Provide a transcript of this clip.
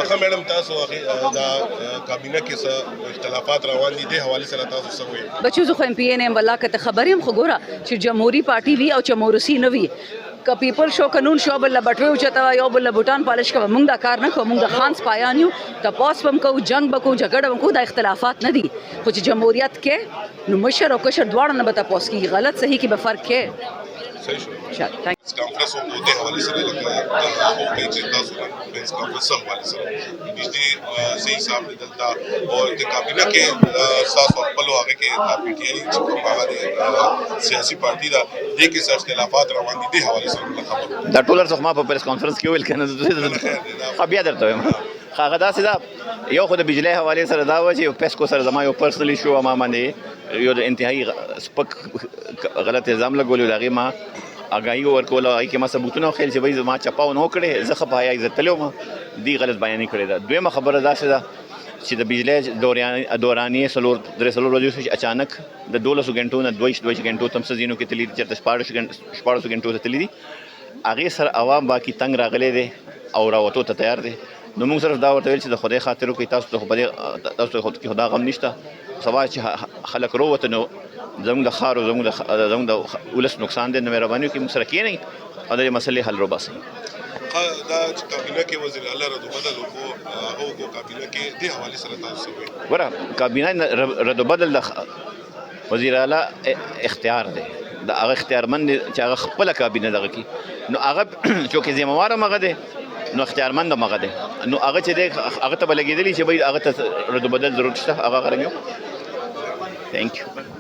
ښه میډم تاسو دا کابینه کې څه اختلافات روان دي د حوالې سره تاسو څه وایي؟ بچو زه خو ایم پی این یم والله که ته خبر یم خو ګوره چې جمهوري پارټي وي او چې موروثي نه وي که پیپل شو قانون شو بل بټوي اوچته یو بل بوټان پالش کوه موږ دا کار نه کوو موږ د خان سپایان یو تپاس هم کوو جنگ به کوو جګړه به کوو دا اختلافات نه دي خو چې جمهوریت کې نو مشر او کشر دواړه نه به تپاس کېږي غلط صحیح کې به فرق کې صحیح شو تھینک کانفرنس وکړو د حوالې سره لکه هغه کوي چې تاسو پرنس کانفرنس حوالې سره نږدې صحیح حساب دلته او د کابینه کې تاسو خپل هغه کې د پی ټی آی چې کوم هغه سیاسي پارټي دا د کې څه اختلافات روان دي د حوالې سره خبرو دا ټول څه ما په پریس کانفرنس کې ویل کنه خو بیا درته وایم هغه داسې دا یو خو د بجلی حوالې سره دا و چې پیسکو سره زما یو پرسنلی شو ما باندې یو د انتهایی سپک غلط الزام لګولو د هغې ما آګاهي ورکوله هغې کې ما ثبوتونه وښیل چې وایي زما چپاو نه وکړې زه ښه په حیا عزت تللی وم دې غلط بیانې کړې ده دویمه خبره داسې ده چې د بجلی دورانیې درې څلور ورځې چې اچانک د 12 غنټو نه 22 غنټو تم څه ځینو کې تللي دي چېرته 14 غنټو ته تللي دي هغې سره عوام باقي تنګ راغلی دی او راوتو ته تیار دی نو موږ صرف دا ورته ویل چې د خدای خاطر وکړئ تاسو ته خو تاسو کې خدا غم نشته سبا چې خلک رووته نو زموږ د ښار او زموږ د ولس نقصان دی نو مهرباني وکړئ موږ سره کښېنئ او د دې مسلې حل وباسئ دا چې کابینه کې وزیر اعلی ردوبدل وکړو هغه وکړو کابینه کې د حوالې سره تاسو څه وایي؟ ګوره کابینه ردوبدل د وزیر اعلی اختیار دی د هغه اختیارمند دی چې هغه خپله کابینه دغه کړي نو هغه چونکې ذمهوار هم هغه دی نو اختیارمند هم هغه دی نو هغه چې دی هغه ته به لګېدلي چې بھائی هغه ته ردوبدل ضرورت شته هغه غرنګ یو تھینک یو